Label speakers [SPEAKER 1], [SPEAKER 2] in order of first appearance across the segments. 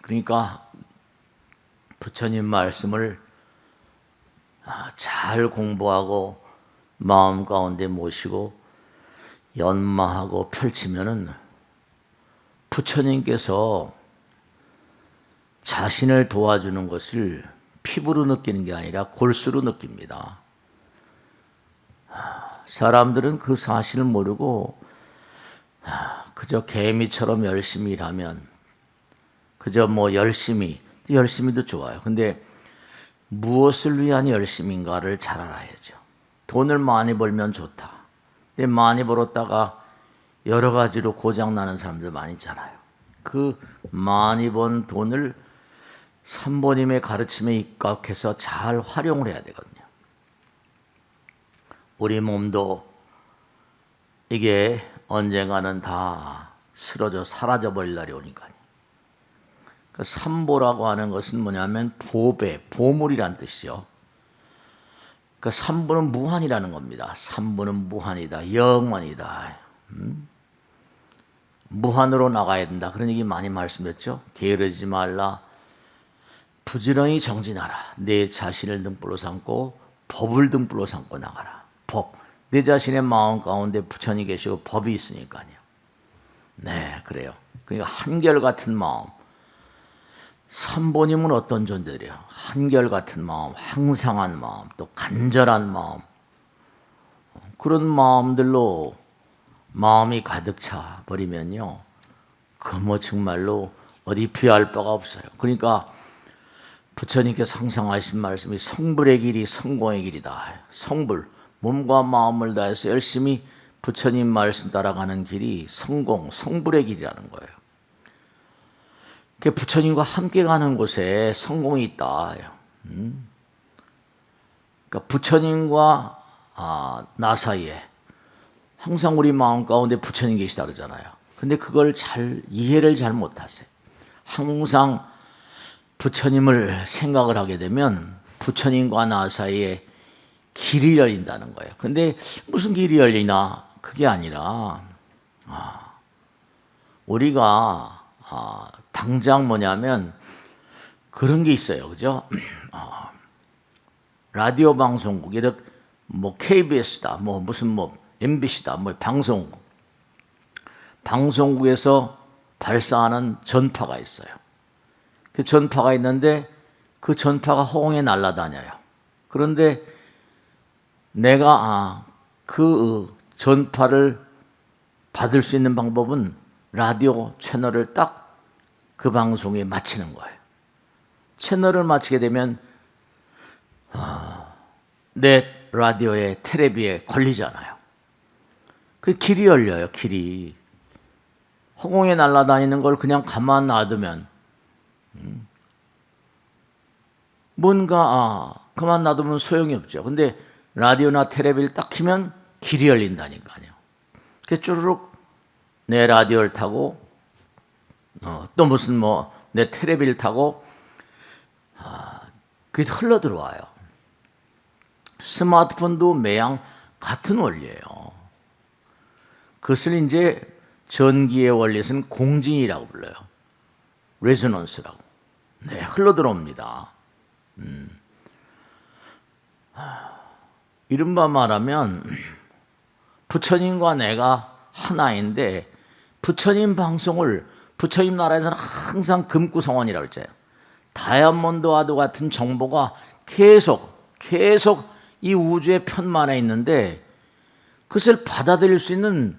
[SPEAKER 1] 그러니까 부처님 말씀을 잘 공부하고 마음 가운데 모시고 연마하고 펼치면은 부처님께서 자신을 도와주는 것을 피부로 느끼는 게 아니라 골수로 느낍니다. 사람들은 그 사실을 모르고 그저 개미처럼 열심히 일하면 그저 열심히도 좋아요. 근데 무엇을 위한 열심인가를 잘 알아야죠. 돈을 많이 벌면 좋다. 근데 많이 벌었다가 여러 가지로 고장나는 사람들 많이 있잖아요. 그 많이 번 돈을 삼보님의 가르침에 입각해서 잘 활용을 해야 되거든요. 우리 몸도 이게 언젠가는 다 쓰러져 사라져 버릴 날이 오니까요. 그 삼보라고 하는 것은 뭐냐면 보물이란 뜻이요. 그 삼보는 무한이라는 겁니다. 삼보는 무한이다, 영원이다. 무한으로 나가야 된다. 그런 얘기 많이 말씀했죠. 게으르지 말라. 부지런히 정진하라. 내 자신을 등불로 삼고 법을 등불로 삼고 나가라. 법. 내 자신의 마음 가운데 부처님 계시고 법이 있으니까요. 네, 그래요. 그러니까 한결같은 마음. 삼보님은 어떤 존재들이에요? 한결같은 마음, 항상한 마음, 또 간절한 마음. 그런 마음들로 마음이 가득 차 버리면요. 그 뭐 정말로 어디 비할 바가 없어요. 그러니까 부처님께서 항상 하신 말씀이 성불의 길이 성공의 길이다. 성불, 몸과 마음을 다해서 열심히 부처님 말씀 따라가는 길이 성불의 길이라는 거예요. 부처님과 함께 가는 곳에 성공이 있다. 그러니까 부처님과 나 사이에 항상 우리 마음 가운데 부처님 계시다 그러잖아요. 근데 그걸 이해를 잘 못하세요. 항상 부처님을 생각을 하게 되면 부처님과 나 사이에 길이 열린다는 거예요. 근데 무슨 길이 열리나? 그게 아니라 우리가 당장 뭐냐면 그런 게 있어요. 그죠? 라디오 방송국, 이렇게 KBS다, 무슨 MBC다, 방송국에서 발사하는 전파가 있어요. 그 전파가 있는데 그 전파가 허공에 날아다녀요. 그런데 내가 그 전파를 받을 수 있는 방법은 라디오 채널을 딱 그 방송에 맞추는 거예요. 채널을 맞추게 되면 내 라디오에 텔레비에 걸리잖아요. 그 길이 열려요. 길이. 허공에 날아다니는 걸 그냥 가만 놔두면 뭔가 가만 놔두면 소용이 없죠. 근데 라디오나 텔레비를 딱 키면 길이 열린다니까요. 그 쪼르륵 내 라디오를 타고 또 무슨 내 텔레비를 타고 그게 흘러 들어와요. 스마트폰도 매양 같은 원리예요. 그것을 이제 전기의 원리에서는 공진이라고 불러요. 레조넌스라고. 네, 흘러 들어옵니다. 이른바 말하면 부처님과 내가 하나인데 부처님 방송을 부처님 나라에서는 항상 금구성원이라고 했잖아요. 다이아몬드와도 같은 정보가 계속 이 우주의 편만에 있는데 그것을 받아들일 수 있는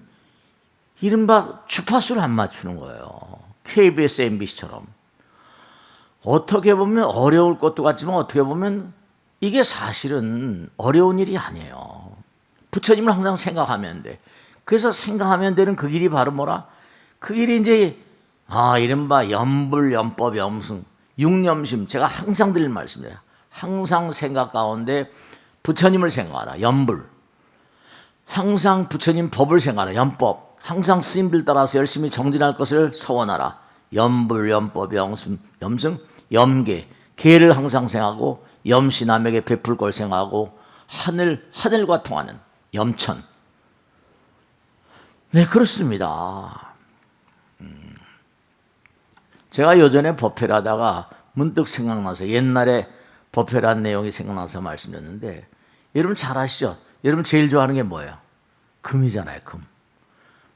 [SPEAKER 1] 이른바 주파수를 안 맞추는 거예요. KBS, MBC처럼. 어떻게 보면 어려울 것도 같지만 어떻게 보면 이게 사실은 어려운 일이 아니에요. 부처님을 항상 생각하면 돼. 그래서 생각하면 되는 그 길이 바로 뭐라? 그 길이 이제 이른바 염불, 염법, 염승, 육념심. 제가 항상 드릴 말씀이에요. 항상 생각 가운데 부처님을 생각하라. 염불. 항상 부처님 법을 생각하라. 염법. 항상 스님들 따라서 열심히 정진할 것을 서원하라. 염불, 염법, 염승, 염계. 계를 항상 생각하고 염시 남에게 베풀 걸 생각하고 하늘과 통하는 염천. 네, 그렇습니다. 제가 예전에 법회를 하다가 문득 생각나서 옛날에 법회를 한 내용이 생각나서 말씀드렸는데, 여러분 잘 아시죠? 여러분 제일 좋아하는 게 뭐예요? 금이잖아요. 금.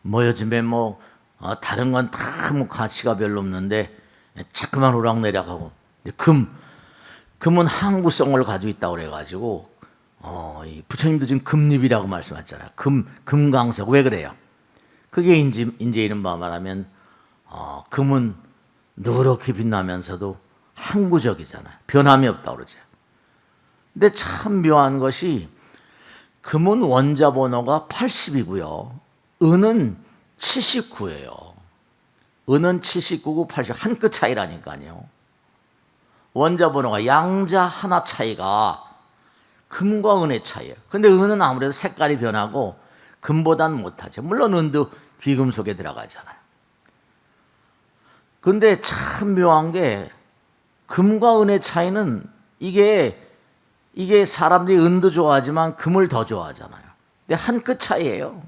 [SPEAKER 1] 뭐 요즘에 다른 건 다 뭐 가치가 별로 없는데 자꾸만 오락내락하고, 금은 항구성을 가지고 있다고 그래가지고 이 부처님도 지금 금립이라고 말씀하셨잖아요. 금강석. 왜 그래요? 그게 이제 이른바 말하면 금은 노랗게 빛나면서도 항구적이잖아요. 변함이 없다고 그러죠. 근데 참 묘한 것이 금은 원자 번호가 80이고요. 은은 79예요. 은은 79고 80, 한 끗 차이라니까요. 원자 번호가 양자 하나 차이가 금과 은의 차이예요. 근데 은은 아무래도 색깔이 변하고 금보단 못하죠. 물론 은도 귀금속에 들어가잖아요. 근데 참 묘한 게 금과 은의 차이는 이게 사람들이 은도 좋아하지만 금을 더 좋아하잖아요. 근데 한 끗 차이예요.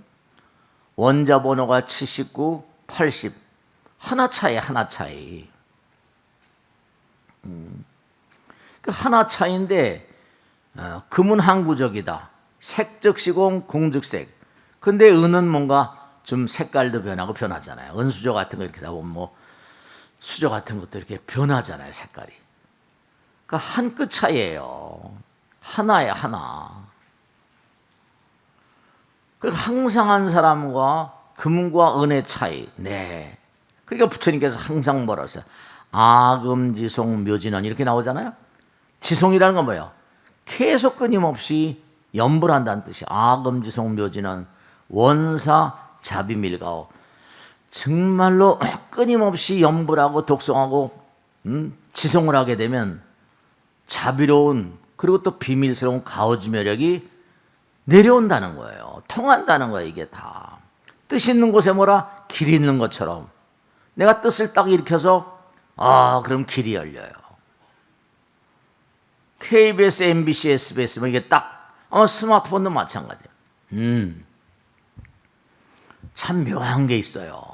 [SPEAKER 1] 원자 번호가 79, 80. 하나 차이, 하나 차이. 그 하나 차이인데 금은 항구적이다. 색즉 시공, 공즉 색. 근데 은은 뭔가 좀 색깔도 변하고 변하잖아요. 은수저 같은 거 이렇게 다 보면 수저 같은 것도 이렇게 변하잖아요, 색깔이. 그러니까 한 끗 차이예요. 하나야, 하나. 그 항상한 사람과 금과 은의 차이. 네. 그러니까 부처님께서 항상 뭐라고 했어요? 아금지송 묘진원 이렇게 나오잖아요. 지송이라는 건 뭐예요? 계속 끊임없이 연불 한다는 뜻이에요. 아금지송 묘진원 원사 자비밀가오. 정말로 끊임없이 연불하고 독송하고 지송을 하게 되면 자비로운 그리고 또 비밀스러운 가오지 매력이 내려온다는 거예요. 통한다는 거예요. 이게 다. 뜻 있는 곳에 뭐라? 길 있는 것처럼 내가 뜻을 딱 일으켜서 그럼 길이 열려요. KBS, MBC, SBS 이게 딱 스마트폰도 마찬가지예요. 참 묘한 게 있어요.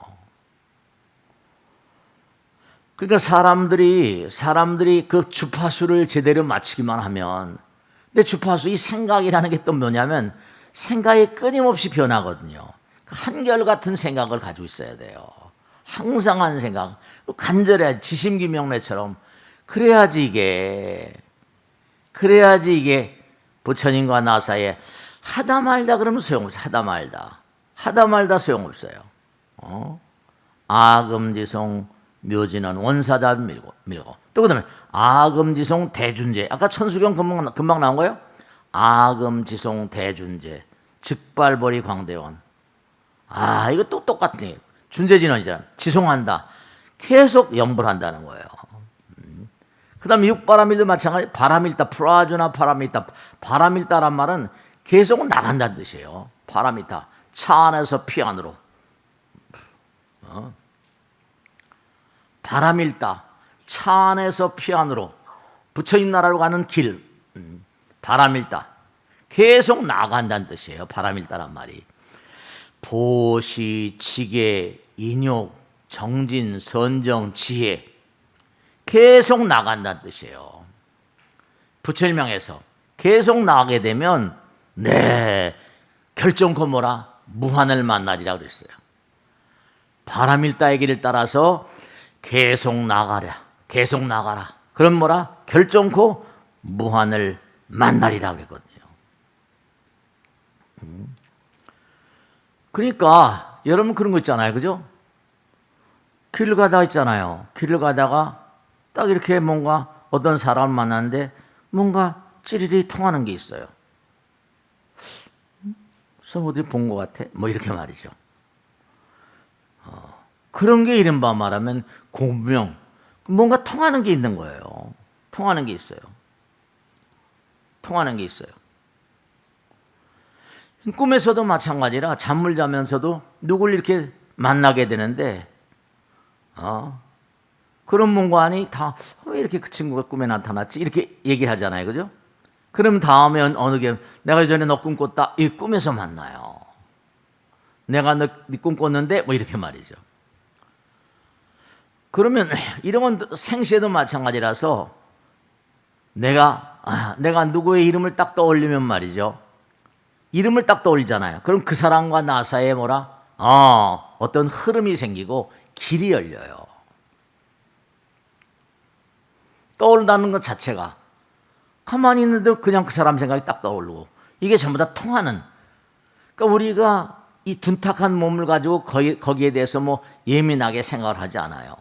[SPEAKER 1] 그러니까 사람들이 그 주파수를 제대로 맞추기만 하면, 근데 주파수 이 생각이라는 게 또 뭐냐면 생각이 끊임없이 변하거든요. 한결같은 생각을 가지고 있어야 돼요. 항상한 생각, 간절해 지심기명래처럼 그래야지 이게 부처님과 나 사이에 하다 말다 그러면 소용없어요. 하다 말다 소용없어요. 아금지송 묘진은 원사자 밀고 또 그다음에 아금지송 대준제. 아까 천수경 금방 나온 거예요. 아금지송 대준제 즉발벌이 광대원. 이거 또 똑같네. 준제진원이잖아. 지송한다. 계속 연불한다는 거예요. 그 다음에 육바람일도 마찬가지. 바람일다. 프라주나 바람일다. 바람일다란 말은 계속 나간다는 뜻이에요. 바람일다. 차 안에서 피 안으로. 바람일다. 차 안에서 피 안으로. 부처님 나라로 가는 길. 바람일다. 계속 나간다는 뜻이에요. 바람일다란 말이. 보시, 지계, 인욕, 정진, 선정, 지혜. 계속 나간다는 뜻이에요. 부처님 향해서 계속 나가게 되면 결정코 뭐라? 무한을 만나리라 그랬어요. 바람일다의 길을 따라서 계속 나가라. 그럼 뭐라? 결정코 무한을 만나리라 그랬거든요. 그러니까 여러분 그런 거 있잖아요. 그죠? 길을 가다가 있잖아요. 길을 가다가 딱 이렇게 뭔가 어떤 사람을 만났는데 뭔가 찌리리 통하는 게 있어요. 그래서 어디 본 것 같아? 이렇게 말이죠. 그런 게 이른바 말하면 공명. 뭔가 통하는 게 있는 거예요. 통하는 게 있어요. 꿈에서도 마찬가지라 잠을 자면서도 누굴 이렇게 만나게 되는데 그런 문관이 다 왜 이렇게 그 친구가 꿈에 나타났지? 이렇게 얘기하잖아요. 그죠? 그럼 다음에 어느 게 내가 예전에 너 꿈꿨다. 이 꿈에서 만나요. 내가 너 꿈꿨는데 이렇게 말이죠. 그러면 이런 건 생시에도 마찬가지라서 내가 누구의 이름을 딱 떠올리면 말이죠. 이름을 딱 떠올리잖아요. 그럼 그 사람과 나 사이에 어떤 흐름이 생기고 길이 열려요. 떠오른다는 것 자체가 가만히 있는데 그냥 그 사람 생각이 딱 떠오르고 이게 전부 다 통하는. 그러니까 우리가 이 둔탁한 몸을 가지고 거기에 대해서 뭐 예민하게 생각을 하지 않아요.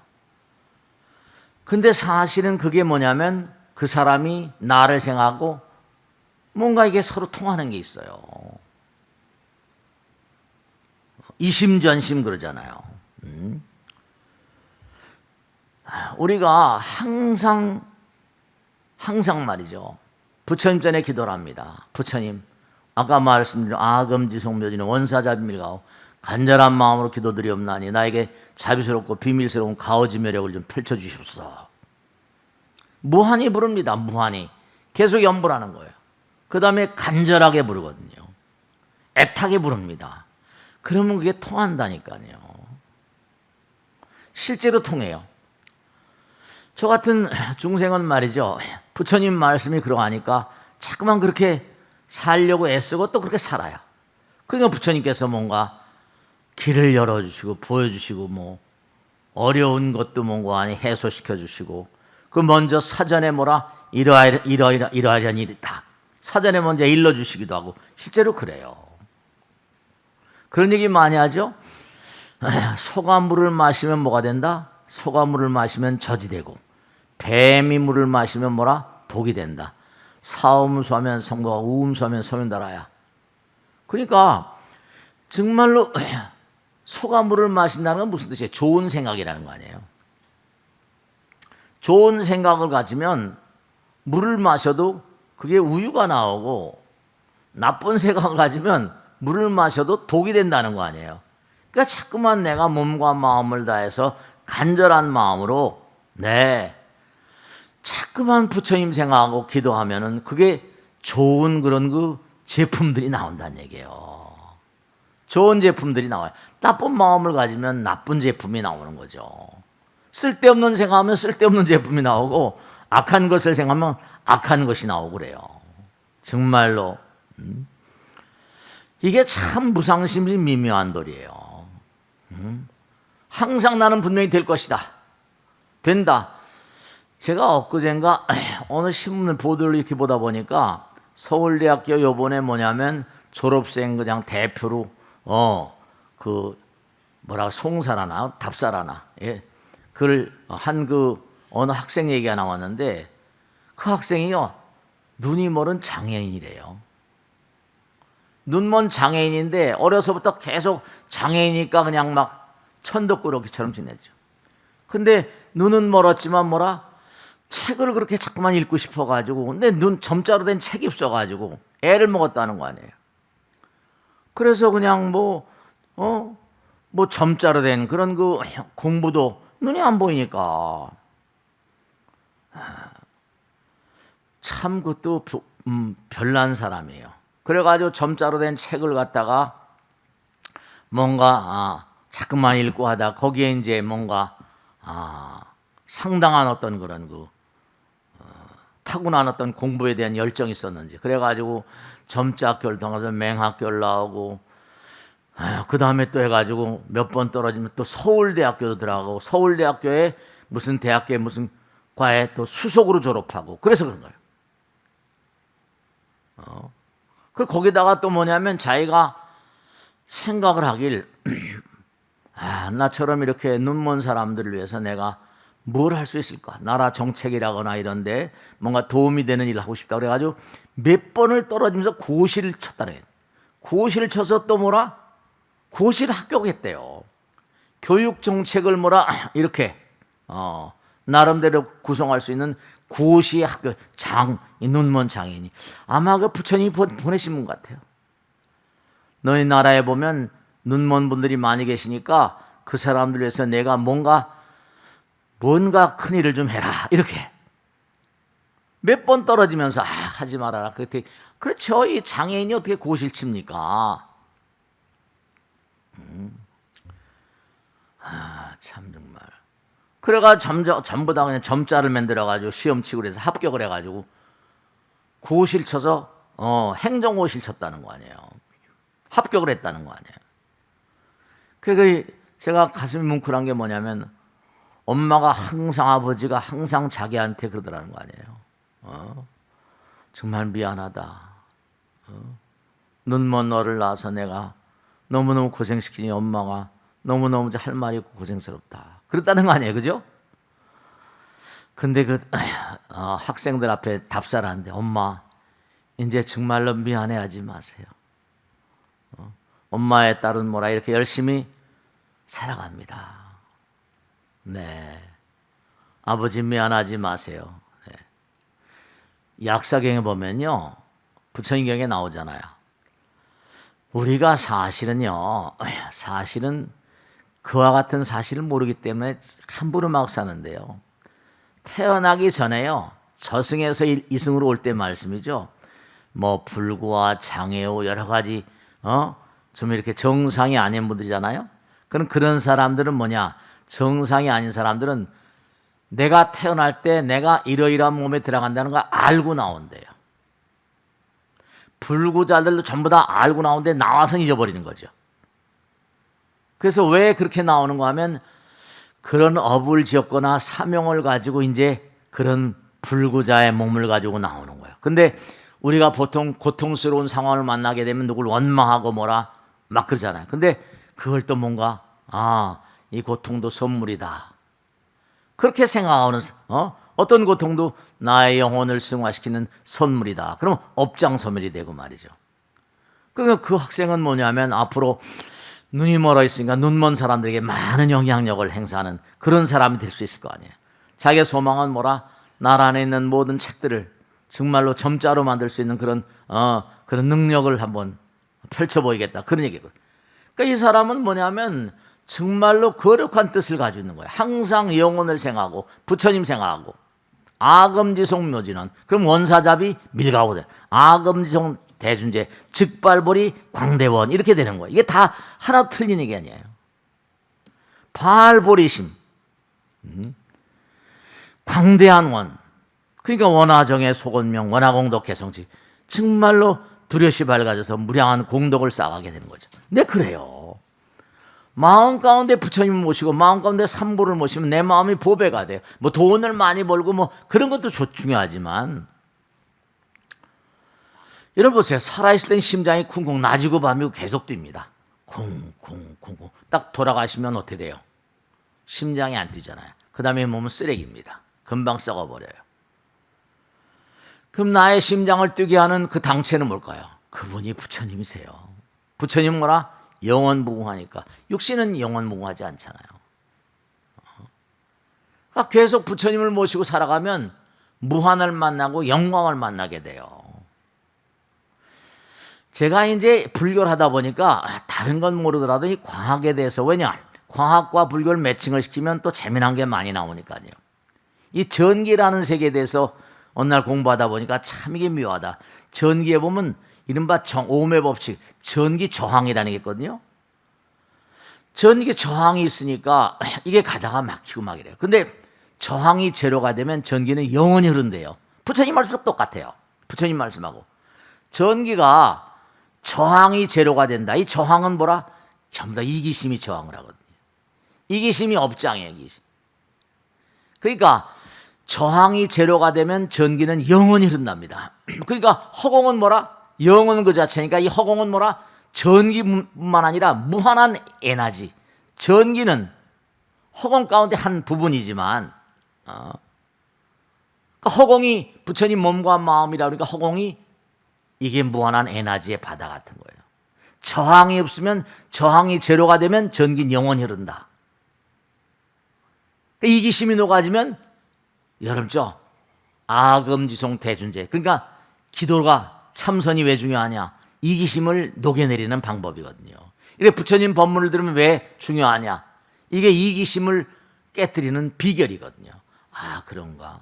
[SPEAKER 1] 근데 사실은 그게 뭐냐면 그 사람이 나를 생각하고 뭔가 이게 서로 통하는 게 있어요. 이심전심 그러잖아요. 우리가 항상 말이죠. 부처님 전에 기도를 합니다. 부처님, 아까 말씀드린 아금지송묘지는 원사자비밀가오 간절한 마음으로 기도드리옵나니 나에게 자비스럽고 비밀스러운 가오지매력을 좀 펼쳐주십시오. 무한히 부릅니다. 무한히. 계속 연불하는 거예요. 그 다음에 간절하게 부르거든요. 애타게 부릅니다. 그러면 그게 통한다니까요. 실제로 통해요. 저 같은 중생은 말이죠. 부처님 말씀이 그러하니까 자꾸만 그렇게 살려고 애쓰고 또 그렇게 살아요. 그러니까 부처님께서 뭔가 길을 열어주시고 보여주시고 뭐 어려운 것도 뭔가 해소시켜 주시고 그 먼저 사전에 이러이러한 일이다. 사전에 먼저 일러주시기도 하고 실제로 그래요. 그런 얘기 많이 하죠. 소가물을 마시면 뭐가 된다? 소가물을 마시면 젖이 되고 뱀이 물을 마시면 독이 된다. 사음수하면 성도가 우음수하면 소면달아야. 그러니까 정말로 소가물을 마신다는 건 무슨 뜻이에요? 좋은 생각이라는 거 아니에요. 좋은 생각을 가지면 물을 마셔도 그게 우유가 나오고 나쁜 생각을 가지면 물을 마셔도 독이 된다는 거 아니에요. 그러니까 자꾸만 내가 몸과 마음을 다해서 간절한 마음으로 자꾸만 부처님 생각하고 기도하면은 그게 좋은 그런 그 제품들이 나온다는 얘기예요. 좋은 제품들이 나와요. 나쁜 마음을 가지면 나쁜 제품이 나오는 거죠. 쓸데없는 생각하면 쓸데없는 제품이 나오고 악한 것을 생각하면 악한 것이 나오고 그래요. 정말로 이게 참 무상심이 미묘한 도리예요. 항상 나는 분명히 될 것이다. 된다. 제가 엊그젠가 어느 신문 보도를 이렇게 보다 보니까 서울대학교 요번에 졸업생 그냥 대표로 송사라나 답사라나 그걸 한 어느 학생 얘기가 나왔는데 그 학생이요 눈이 멀은 장애인이래요. 눈 먼 장애인인데 어려서부터 계속 장애인이니까 그냥 막 천덕꾸러기처럼 지냈죠. 근데 눈은 멀었지만 책을 그렇게 자꾸만 읽고 싶어가지고 근데 점자로 된 책이 없어가지고 애를 먹었다는 거 아니에요. 그래서 그냥 점자로 된 그런 공부도 눈이 안 보이니까 참 그것도 별난 사람이에요. 그래가지고 점자로 된 책을 갖다가 자꾸만 읽고 하다 거기에 이제 상당한 어떤 그런 타고난 어떤 공부에 대한 열정이 있었는지 그래가지고 점자학교를 통해서 맹학교를 나오고 그 다음에 또 해가지고 몇 번 떨어지면 또 서울대학교도 들어가고 서울대학교에 무슨 대학교에 무슨 과에 또 수석으로 졸업하고 그래서 그런 거예요. 그 거기다가 또 자기가 생각을 하길 나처럼 이렇게 눈먼 사람들을 위해서 내가 뭘 할 수 있을까? 나라 정책이라거나 이런데 뭔가 도움이 되는 일을 하고 싶다 그래가지고 몇 번을 떨어지면서 고시를 쳤다네. 고시를 쳐서 또 고시를 합격했대요. 교육 정책을 이렇게 나름대로 구성할 수 있는 고시 학교 눈먼 장애인이 아마 그 부처님이 보내신 분 같아요. 너희 나라에 보면 눈먼 분들이 많이 계시니까 그 사람들 위해서 내가 뭔가 큰 일을 좀 해라 이렇게 몇 번 떨어지면서 하지 말아라. 그렇죠. 이 장애인이 어떻게 고시를 칩니까? 참 정말 그래가 전부 다 그냥 점자를 만들어가지고 시험 치고 그래서 합격을 해가지고 고시를 쳐서 행정고시를 쳤다는 거 아니에요. 합격을 했다는 거 아니에요. 그러니까 제가 가슴이 뭉클한 게 뭐냐면 엄마가 항상 아버지가 항상 자기한테 그러더라는 거 아니에요. 정말 미안하다. 눈먼 너를 낳아서 내가 너무너무 고생시키니 엄마가 너무너무 할 말이 없고 고생스럽다. 그랬다는 거 아니에요. 그죠? 근데 학생들 앞에 답사를 하는데 엄마 이제 정말로 미안해하지 마세요. 엄마의 딸은 뭐라 이렇게 열심히 살아갑니다. 네. 아버지 미안하지 마세요. 네. 약사경에 보면요. 부처님경에 나오잖아요. 우리가 사실은 그와 같은 사실을 모르기 때문에 함부로 막 사는데요. 태어나기 전에요. 저승에서 이승으로 올 때 말씀이죠. 뭐 불구와 장애우 여러 가지 좀 이렇게 정상이 아닌 분들이잖아요. 그런 사람들은 뭐냐? 정상이 아닌 사람들은 내가 태어날 때 내가 이러이러한 몸에 들어간다는 걸 알고 나온대요. 불구자들도 전부 다 알고 나오는데 나와서 잊어버리는 거죠. 그래서 왜 그렇게 나오는 거 하면 그런 업을 지었거나 사명을 가지고 이제 그런 불구자의 몸을 가지고 나오는 거예요. 근데 우리가 보통 고통스러운 상황을 만나게 되면 누굴 원망하고 뭐라 막 그러잖아요. 근데 그걸 또 뭔가 이 고통도 선물이다. 그렇게 생각하는 어떤 고통도 나의 영혼을 승화시키는 선물이다. 그럼 업장소멸이 되고 말이죠. 그러니까 그 학생은 뭐냐면 앞으로 눈이 멀어 있으니까 눈먼 사람들에게 많은 영향력을 행사하는 그런 사람이 될 수 있을 거 아니에요. 자기의 소망은 뭐라? 나라 안에 있는 모든 책들을 정말로 점자로 만들 수 있는 그런 능력을 한번 펼쳐 보이겠다. 그런 얘기거든. 그러니까 이 사람은 뭐냐면 정말로 거룩한 뜻을 가지고 있는 거예요. 항상 영혼을 생각하고 부처님 생각하고 아금지송 묘진원. 그럼 원사잡이 밀가오대. 아금지송 대준제 즉발보리 광대원 이렇게 되는 거예요. 이게 다 하나 틀린 얘기 아니에요. 발보리심 광대한 원. 그러니까 원화정의 속원명 원화공덕 개성직 정말로 두려시 밝아져서 무량한 공덕을 쌓아가게 되는 거죠. 네, 그래요. 마음 가운데 부처님을 모시고 마음 가운데 삼보를 모시면 내 마음이 보배가 돼요. 뭐 돈을 많이 벌고 뭐 그런 것도 중요하지만 여러분 보세요. 살아있을 땐 심장이 쿵쿵 낮이고 밤이고 계속 뜁니다. 쿵쿵쿵쿵 딱 돌아가시면 어떻게 돼요? 심장이 안 뛰잖아요. 그 다음에 몸은 쓰레기입니다. 금방 썩어버려요. 그럼 나의 심장을 뛰게 하는 그 당체는 뭘까요? 그분이 부처님이세요. 부처님은 뭐라? 영원무궁하니까. 육신은 영원무궁하지 않잖아요. 그러니까 계속 부처님을 모시고 살아가면 무한을 만나고 영광을 만나게 돼요. 제가 이제 불교를 하다 보니까 다른 건 모르더라도 이 과학에 대해서 왜냐? 과학과 불교를 매칭을 시키면 또 재미난 게 많이 나오니까요. 이 전기라는 세계에 대해서 어느 날 공부하다 보니까 참 이게 묘하다. 전기에 보면 이른바 오음의 법칙, 전기 저항이라는 게 있거든요. 전기 저항이 있으니까 이게 가다가 막히고 막 이래요. 근데 저항이 제로가 되면 전기는 영원히 흐른대요. 부처님 말씀도 똑같아요. 부처님 말씀하고. 전기가 저항이 제로가 된다. 이 저항은 뭐라? 전부 다 이기심이 저항을 하거든요. 이기심이 업장이에요. 이기심. 그러니까 저항이 제로가 되면 전기는 영원히 흐른답니다. 그러니까 허공은 뭐라? 영은 그 자체니까 이 허공은 뭐라? 전기뿐만 아니라 무한한 에너지. 전기는 허공 가운데 한 부분이지만 그러니까 허공이 부처님 몸과 마음이라 그러니까 허공이 이게 무한한 에너지의 바다 같은 거예요. 저항이 없으면 저항이 제로가 되면 전기는 영원히 흐른다. 그러니까 이기심이 녹아지면 여름죠. 아금지송 대준제. 그러니까 기도가 참선이 왜 중요하냐? 이기심을 녹여내리는 방법이거든요. 이게 부처님 법문을 들으면 왜 중요하냐? 이게 이기심을 깨뜨리는 비결이거든요. 아, 그런가?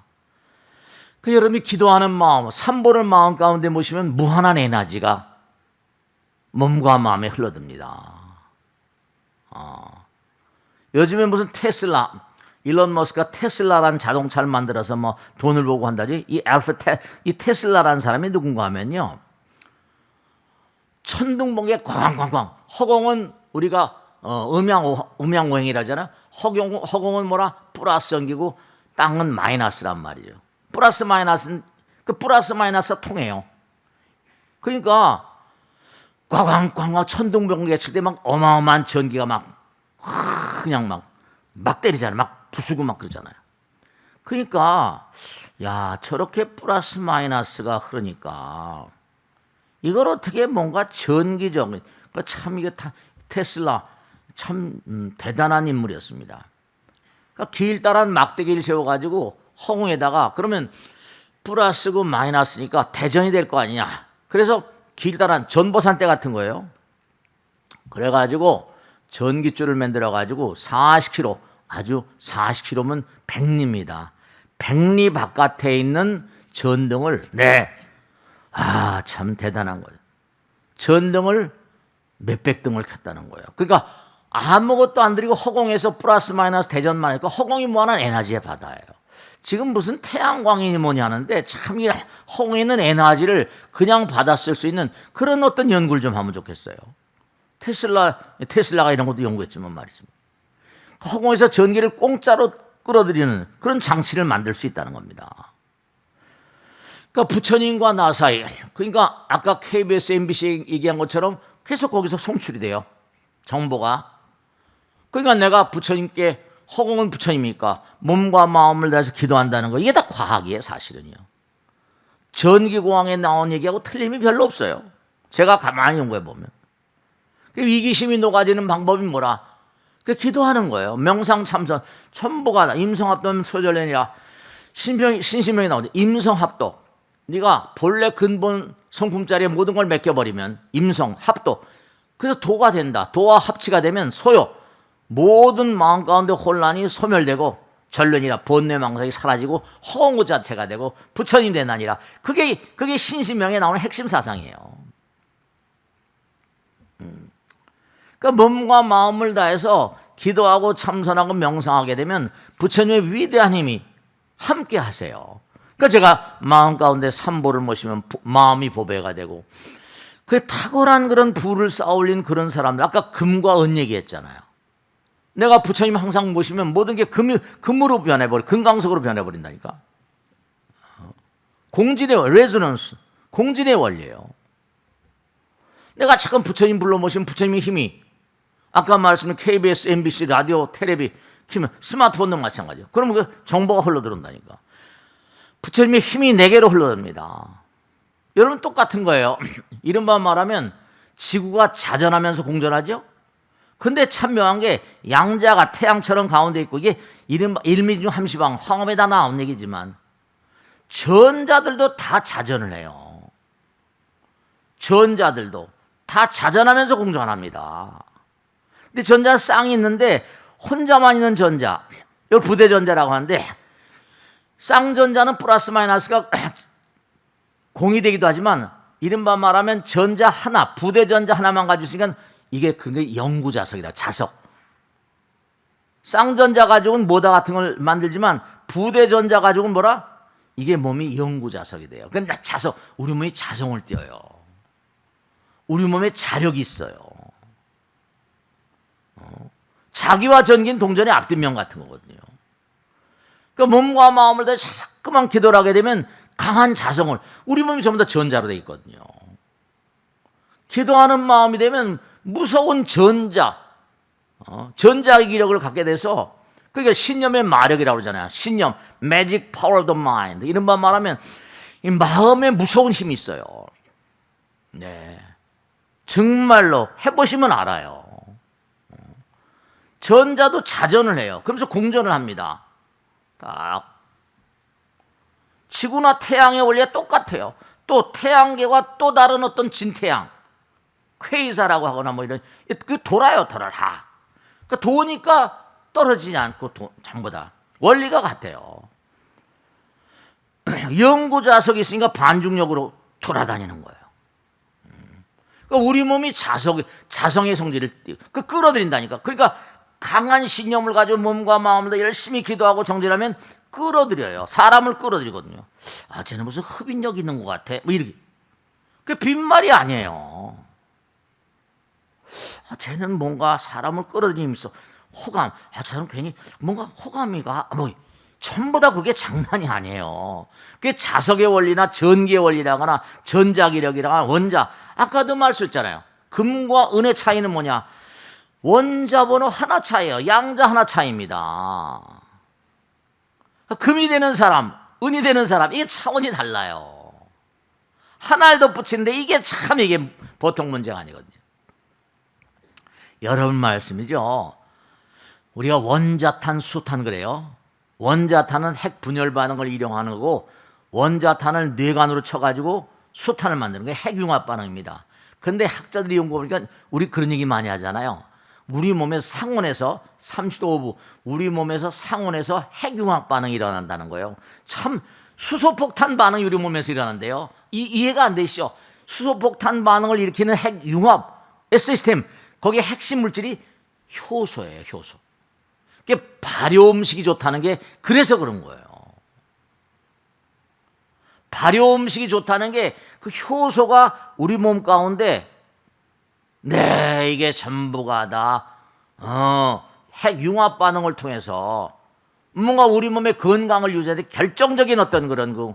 [SPEAKER 1] 그 여러분이 기도하는 마음, 삼보를 마음 가운데 모시면 무한한 에너지가 몸과 마음에 흘러듭니다. 요즘에 무슨 테슬라 일론 머스크가 테슬라라는 자동차를 만들어서 뭐 돈을 보고 한다지. 이 테슬라라는 사람이 누군가 하면요, 천둥번개 꽝꽝꽝. 허공은 우리가 음양오행이라 하잖아. 허공은 뭐라? 플러스 전기고 땅은 마이너스란 말이죠. 플러스 마이너스는 그 플러스 마이너스가 통해요. 그러니까 꽝꽝꽝꽝 천둥번개 칠 때 막 어마어마한 전기가 막 그냥 막 때리잖아요. 막 부수고 막 그러잖아요. 그러니까 야, 저렇게 플러스 마이너스가 흐르니까 이걸 어떻게 뭔가 전기적인, 그러니까 참 이게 테슬라 참 대단한 인물이었습니다. 그러니까 길다란 막대기를 세워가지고 허공에다가, 그러면 플러스고 마이너스니까 대전이 될 거 아니냐. 그래서 길다란 전보산대 같은 거예요. 그래가지고 전기줄을 만들어가지고 40km, 아주 40km면 백리입니다. 백리 바깥에 있는 전등을, 참 대단한 거예요. 전등을 몇백 등을 켰다는 거예요. 그러니까 아무것도 안 들이고 허공에서 플러스 마이너스 대전만 하니까 허공이 뭐하는 에너지의 바다예요. 지금 무슨 태양광이니 뭐니 하는데 참 이 허공에 있는 에너지를 그냥 받아 쓸 수 있는 그런 어떤 연구를 좀 하면 좋겠어요. 테슬라가 이런 것도 연구했지만 말이습니다. 허공에서 전기를 공짜로 끌어들이는 그런 장치를 만들 수 있다는 겁니다. 그러니까 부처님과 나 사이, 그러니까 아까 KBS, MBC 얘기한 것처럼 계속 거기서 송출이 돼요. 정보가. 그러니까 내가 부처님께, 허공은 부처님이니까 몸과 마음을 다해서 기도한다는 거, 이게 다 과학이에요, 사실은요. 전기공학에 나온 얘기하고 틀림이 별로 없어요. 제가 가만히 연구해 보면. 위기심이 녹아지는 방법이 뭐라? 기도하는 거예요. 명상 참선, 천보가 임성합도 소절련이라 신신명이 나오죠. 임성합도. 네가 본래 근본 성품자리에 모든 걸 맡겨버리면 임성합도. 그래서 도가 된다. 도와 합치가 되면 소요. 모든 마음 가운데 혼란이 소멸되고 전련이라 번뇌망상이 사라지고 허공 자체가 되고 부처님 되나니라. 그게 신신명에 나오는 핵심 사상이에요. 그러니까 몸과 마음을 다해서 기도하고 참선하고 명상하게 되면 부처님의 위대한 힘이 함께 하세요. 그러니까 제가 마음 가운데 삼보를 모시면 마음이 보배가 되고, 그 탁월한 그런 부를 쌓아올린 그런 사람들, 아까 금과 은 얘기했잖아요. 내가 부처님 항상 모시면 모든 게 금으로 변해버려, 금강석으로 변해버린다니까. 공진의 레조넌스, 공진의 원리예요. 내가 잠깐 부처님 불러 모시면 부처님의 힘이, 아까 말씀드린 KBS, MBC, 라디오, 텔레비 키면 스마트폰도 마찬가지예요. 그러면 그 정보가 흘러들어온다니까. 부처님의 힘이 내게로 흘러듭니다. 여러분 똑같은 거예요. 이른바 말하면 지구가 자전하면서 공전하죠. 근데 참 묘한 게 양자가 태양처럼 가운데 있고, 이게 이른바 일미중 함시방 황업에 다 나온 얘기지만 전자들도 다 자전을 해요. 전자들도 다 자전하면서 공전합니다. 근데 전자 쌍이 있는데 혼자만 있는 전자, 이걸 부대전자라고 하는데, 쌍전자는 플러스 마이너스가 공이 되기도 하지만 이른바 말하면 전자 하나, 부대전자 하나만 가지고 있으니까 이게 그게 영구자석이다. 자석. 쌍전자 가지고는 모다 같은 걸 만들지만 부대전자 가지고는 뭐라? 이게 몸이 영구자석이 돼요. 그러니까 자석, 우리 몸이 자성을 띄어요. 우리 몸에 자력이 있어요. 자기와 전기는 동전의 앞뒷면 같은 거거든요. 그러니까 몸과 마음을 다 자꾸만 기도를 하게 되면 강한 자성을, 우리 몸이 전부 다 전자로 되어 있거든요. 기도하는 마음이 되면 무서운 전자의 기력을 갖게 돼서, 그러니까 신념의 마력이라고 그러잖아요. 신념, magic power of the mind. 이런 말 말하면 이 마음에 무서운 힘이 있어요. 네, 정말로 해보시면 알아요. 전자도 자전을 해요. 그러면서 공전을 합니다. 딱. 지구나 태양의 원리가 똑같아요. 또 태양계와 또 다른 어떤 진태양, 퀘이사라고 하거나 뭐 이런, 그 돌아요, 다. 그러니까 도니까 떨어지지 않고 전부 다 원리가 같아요. 영구자석이 있으니까 반중력으로 돌아다니는 거예요. 그러니까 우리 몸이 자성의 성질을 끌어들인다니까. 그러니까 강한 신념을 가지고 몸과 마음을 열심히 기도하고 정진하면 끌어들여요. 사람을 끌어들이거든요. 아, 쟤는 무슨 흡인력 있는 것 같아. 뭐 이렇게. 그게 빈말이 아니에요. 아, 쟤는 뭔가 사람을 끌어들이면서 호감. 아, 쟤는 괜히 뭔가 호감이가 뭐 전부 다 그게 장난이 아니에요. 그게 자석의 원리나 전기의 원리라거나 전자기력이라거나 원자. 아까도 말씀했잖아요. 금과 은의 차이는 뭐냐? 원자번호 하나 차이예요. 양자 하나 차이입니다. 금이 되는 사람, 은이 되는 사람, 이게 차원이 달라요. 하나를 덧붙이는데 이게 참 이게 보통 문제가 아니거든요. 여러분 말씀이죠. 우리가 원자탄, 수탄 그래요. 원자탄은 핵 분열 반응을 이용하는 거고 원자탄을 뇌관으로 쳐가지고 수탄을 만드는 게 핵융합 반응입니다. 근데 학자들이 연구해보니까 우리 그런 얘기 많이 하잖아요. 우리 몸에서 상온에서 35부 우리 몸에서 상온에서 핵융합 반응이 일어난다는 거예요. 참 수소폭탄 반응이 우리 몸에서 일어난대요. 이해가 안 되시죠? 수소폭탄 반응을 일으키는 핵융합 시스템 거기에 핵심 물질이 효소예요. 효소. 그게 발효 음식이 좋다는 게 그래서 그런 거예요. 발효 음식이 좋다는 게 그 효소가 우리 몸 가운데 네 이게 전부가 다 핵융합 반응을 통해서 뭔가 우리 몸의 건강을 유지하는 결정적인 어떤 그런 그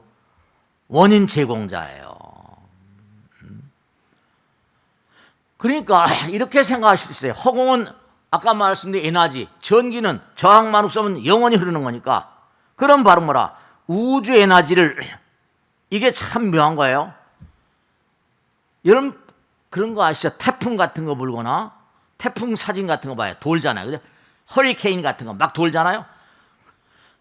[SPEAKER 1] 원인 제공자예요. 그러니까 이렇게 생각하실 수 있어요. 허공은 아까 말씀드린 에너지, 전기는 저항만 없으면 영원히 흐르는 거니까. 그럼 바로 뭐라? 우주 에너지를 이게 참 묘한 거예요. 여러분 그런 거 아시죠? 태풍 같은 거 불거나 태풍 사진 같은 거 봐요. 돌잖아요. 그죠? 허리케인 같은 거 막 돌잖아요.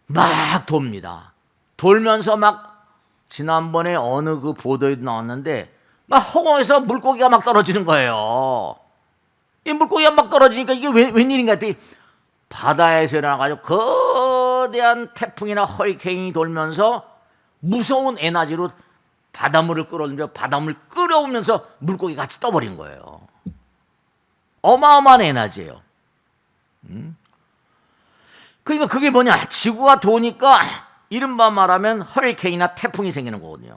[SPEAKER 1] 막 돕니다. 돌면서 막 지난번에 어느 그 보도에도 나왔는데 막 허공에서 물고기가 막 떨어지는 거예요. 이 물고기가 막 떨어지니까 이게 웬일인가 했더니 바다에서 일어나가지고 거대한 태풍이나 허리케인이 돌면서 무서운 에너지로 바닷물을 끌어오면서 바닷물 끓여오면서 물고기 같이 떠버린 거예요. 어마어마한 에너지예요. 그러니까 그게 뭐냐? 지구가 도니까 이른바 말하면 허리케인이나 태풍이 생기는 거거든요.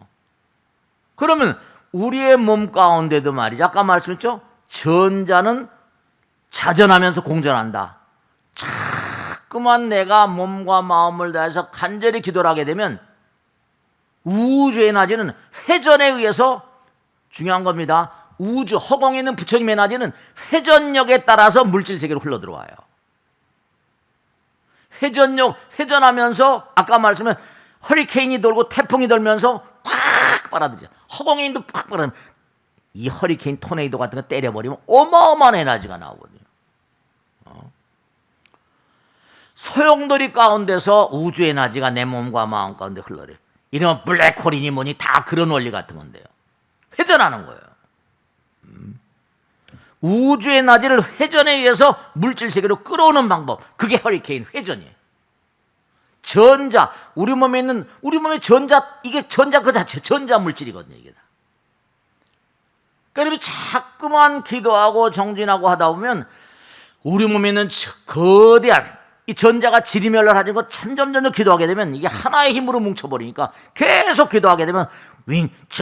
[SPEAKER 1] 그러면 우리의 몸 가운데도 말이죠. 아까 말씀했죠? 전자는 자전하면서 공전한다. 자꾸만 내가 몸과 마음을 다해서 간절히 기도를 하게 되면 우주 에너지는 회전에 의해서 중요한 겁니다. 우주 허공에 있는 부처님 에너지는 회전력에 따라서 물질 세계로 흘러 들어와요. 회전하면서 아까 말씀은 허리케인이 돌고 태풍이 돌면서 팍 빨아들이죠. 허공에 있는 팍 빨아들이면 이 허리케인 토네이도 같은 거 때려버리면 어마어마한 에너지가 나오거든요. 소용돌이 가운데서 우주 에너지가 내 몸과 마음 가운데 흘러요. 이러면 블랙홀이니 뭐니 다 그런 원리 같은 건데요. 회전하는 거예요. 우주 에너지를 회전에 의해서 물질 세계로 끌어오는 방법. 그게 허리케인 회전이에요. 전자, 우리 몸의 전자, 이게 전자 그 자체, 전자 물질이거든요, 이게 다. 그러니까 자꾸만 기도하고 정진하고 하다 보면 우리 몸에 있는 거대한 이 전자가 지리멸렬하고 점점 기도하게 되면 이게 하나의 힘으로 뭉쳐버리니까 계속 기도하게 되면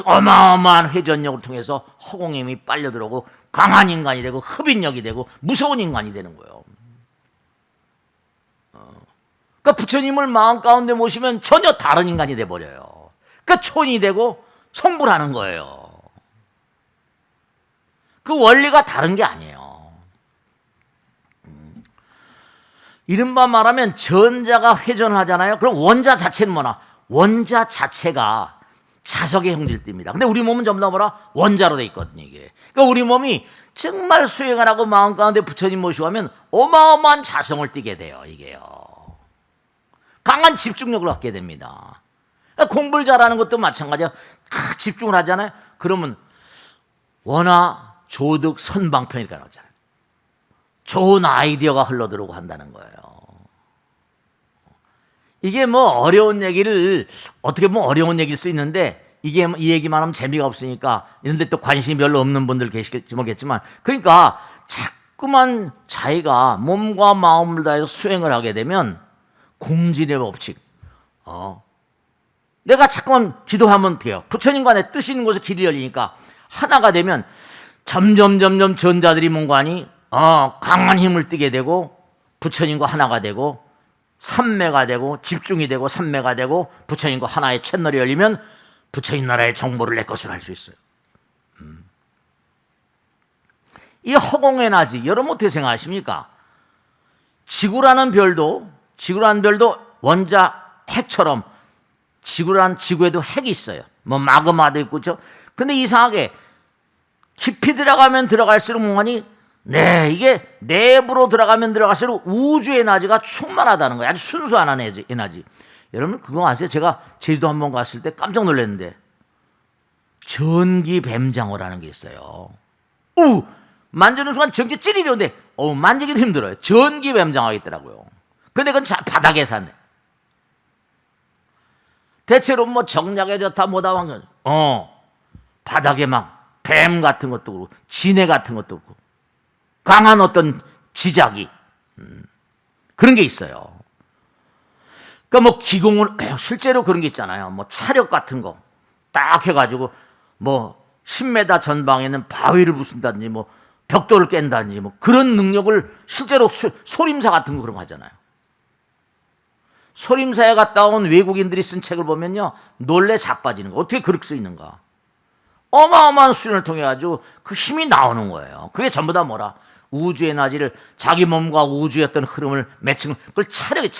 [SPEAKER 1] 어마어마한 회전력을 통해서 허공의 힘이 빨려 들어오고 강한 인간이 되고 흡인력이 되고 무서운 인간이 되는 거예요. 그러니까 부처님을 마음 가운데 모시면 전혀 다른 인간이 돼버려요. 그러니까 촌이 되고 성불하는 거예요. 그 원리가 다른 게 아니에요. 이른바 말하면 전자가 회전을 하잖아요. 그럼 원자 자체는 뭐나? 원자 자체가 자석의 형질을 띱니다. 근데 우리 몸은 전부 다 뭐라? 원자로 돼 있거든요, 이게. 그러니까 우리 몸이 정말 수행을 하고 마음 가운데 부처님 모시고 하면 어마어마한 자성을 띠게 돼요, 이게요. 강한 집중력을 갖게 됩니다. 그러니까 공부를 잘하는 것도 마찬가지야. 집중을 하잖아요. 그러면 원화, 조득, 선방편이라고 하잖아요. 좋은 아이디어가 흘러들어오고 한다는 거예요. 이게 뭐 어려운 얘기를 어떻게 보면 어려운 얘기일 수 있는데 이게 이 얘기만 하면 재미가 없으니까 이런데 또 관심이 별로 없는 분들 계실지 모르겠지만 그러니까 자꾸만 자기가 몸과 마음을 다해서 수행을 하게 되면 공진의 법칙, 내가 자꾸만 기도하면 돼요. 부처님과 내 뜻이 있는 곳에 길이 열리니까 하나가 되면 점점 전자들이 뭔가니 강한 힘을 띠게 되고 부처님과 하나가 되고 삼매가 되고 집중이 되고 삼매가 되고 부처님과 하나의 채널이 열리면 부처님 나라의 정보를 내 것으로 할 수 있어요. 이 허공에나지 여러분 어떻게 생각하십니까? 지구라는 별도 원자 핵처럼 지구라는 지구에도 핵이 있어요. 뭐 마그마도 있고 근데 이상하게 깊이 들어가면 들어갈수록 뭐하니 이게 내부로 들어가면 들어갈수록 우주 에너지가 충만하다는 거예요. 아주 순수한 에너지. 여러분 그거 아세요? 제가 제주도 한번 갔을 때 깜짝 놀랐는데 전기 뱀장어라는 게 있어요. 만지는 순간 전기 찌리려는데 만지기도 힘들어요. 전기 뱀장어가 있더라고요. 근데 그건 바닥에 사네. 대체로 뭐 정략에 좋다 뭐다 왕 바닥에 막 뱀 같은 것도 그렇고 지네 같은 것도 그렇고 강한 어떤 지작이 그런 게 있어요. 그러니까 뭐 기공을 실제로 그런 게 있잖아요. 뭐 차력 같은 거 딱 해가지고 뭐 10m 전방에 있는 바위를 부순다든지 뭐 벽돌을 깬다든지 뭐 그런 능력을 실제로 소림사 같은 거 그런 거 하잖아요. 소림사에 갔다 온 외국인들이 쓴 책을 보면요 놀래 자빠지는 거. 어떻게 그렇게 써 있는가. 어마어마한 수련을 통해 가지고 그 힘이 나오는 거예요. 그게 전부 다 뭐라 우주 에너지를 자기 몸과 우주의 어떤 흐름을 맺힌 그걸 차력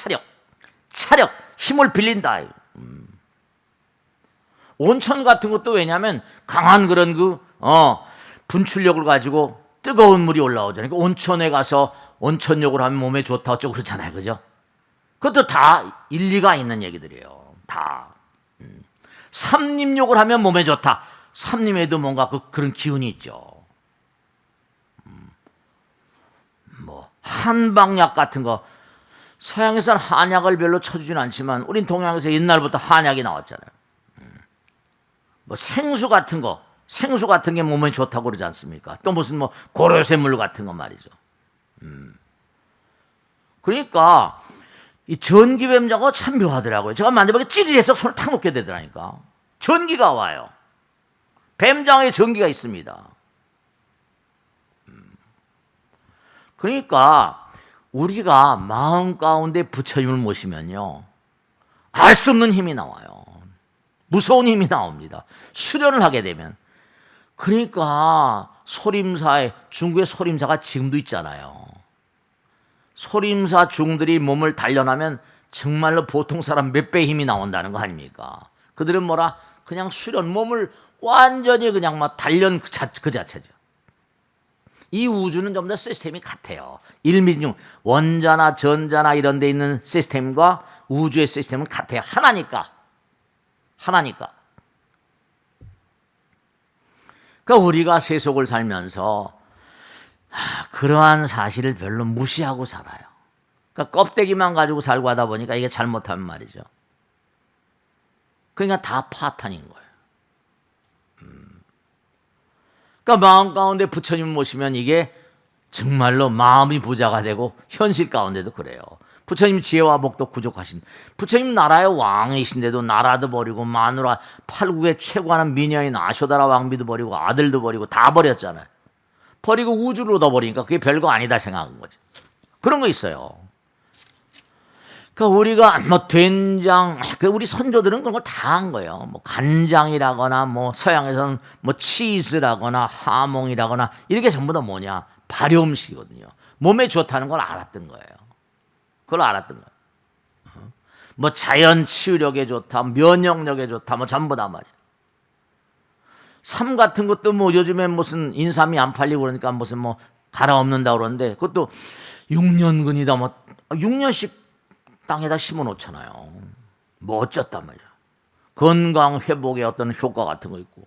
[SPEAKER 1] 힘을 빌린다. 온천 같은 것도 왜냐하면 강한 그런 분출력을 가지고 뜨거운 물이 올라오잖아요. 그러니까 온천에 가서 온천욕을 하면 몸에 좋다 어쩌고 그렇잖아요. 그죠? 그것도 다 일리가 있는 얘기들이에요. 다. 삼림욕을 하면 몸에 좋다. 삼림에도 뭔가 그런 기운이 있죠. 뭐 한방약 같은 거 서양에서는 한약을 별로 쳐주진 않지만 우린 동양에서 옛날부터 한약이 나왔잖아요. 뭐 생수 같은 게 몸에 좋다고 그러지 않습니까? 또 무슨 뭐 고려쇠물 같은 거 말이죠. 그러니까 이 전기뱀장어 참 묘하더라고요. 제가 만져보니까 찌릿해서 손을 탁 놓게 되더라니까. 전기가 와요. 뱀장어에 전기가 있습니다. 그러니까 우리가 마음 가운데 부처님을 모시면요 알 수 없는 힘이 나와요. 무서운 힘이 나옵니다. 수련을 하게 되면. 그러니까 중국의 소림사가 지금도 있잖아요. 소림사 중들이 몸을 단련하면 정말로 보통 사람 몇 배 힘이 나온다는 거 아닙니까? 그들은 뭐라 그냥 수련 몸을 완전히 그냥 막 단련 그 자체죠. 이 우주는 전부 다 시스템이 같아요. 일민중 원자나 전자나 이런 데 있는 시스템과 우주의 시스템은 같아요. 하나니까. 그러니까 우리가 세속을 살면서 그러한 사실을 별로 무시하고 살아요. 그러니까 껍데기만 가지고 살고 하다 보니까 이게 잘못하면 말이죠. 그러니까 다 파탄인 거예요. 그러니까 마음 가운데 부처님 모시면 이게 정말로 마음이 부자가 되고 현실 가운데도 그래요. 부처님 지혜와 복도 부족하신 부처님 나라의 왕이신데도 나라도 버리고 마누라 팔국의 최고하는 미녀인 아쇼다라 왕비도 버리고 아들도 버리고 다 버렸잖아요. 버리고 우주를 얻어버리니까 그게 별거 아니다 생각한 거죠. 그런 거 있어요. 그러니까 우리가 뭐 된장, 우리 선조들은 그런 거 다 한 거예요. 뭐 간장이라거나 뭐 서양에서는 뭐 치즈라거나 하몽이라거나 이렇게 전부 다 뭐냐 발효 음식이거든요. 몸에 좋다는 걸 알았던 거예요. 그걸 알았던 거예요. 뭐 자연 치유력에 좋다, 면역력에 좋다, 뭐 전부 다 말이에요. 삶 같은 것도 뭐 요즘에 무슨 인삼이 안 팔리고 그러니까 무슨 뭐 갈아엎는다 그러는데 그것도 6년근이다 뭐 6년씩 땅에다 심어 놓잖아요. 뭐 어쩌단 말이야. 건강 회복에 어떤 효과 같은 거 있고.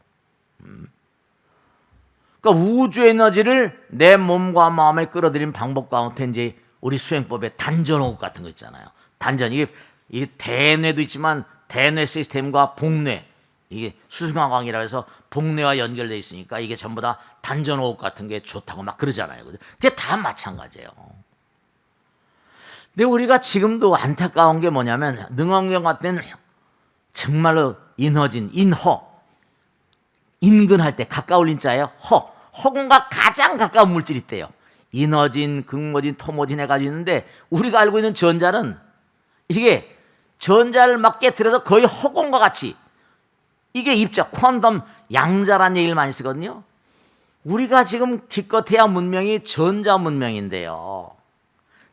[SPEAKER 1] 그러니까 우주 에너지를 내 몸과 마음에 끌어들인 방법 가운데 이제 우리 수행법에 단전호흡 같은 거 있잖아요. 단전 이게 대뇌도 있지만 대뇌 시스템과 복뇌 이게 수승화광이라 해서 복뇌와 연결돼 있으니까 이게 전부 다 단전호흡 같은 게 좋다고 막 그러잖아요. 그게 다 마찬가지예요. 근데 우리가 지금도 안타까운 게 뭐냐면 능원경 같은 정말로 인허진, 인근할 때 가까울 인자예요. 허공과 가장 가까운 물질이 있대요. 인허진, 극모진, 토모진 해가지고 있는데 우리가 알고 있는 전자는 이게 전자를 막 깨트려서 거의 허공과 같이 이게 입자, 퀀텀 양자란 얘기를 많이 쓰거든요. 우리가 지금 기껏해야 문명이 전자 문명인데요.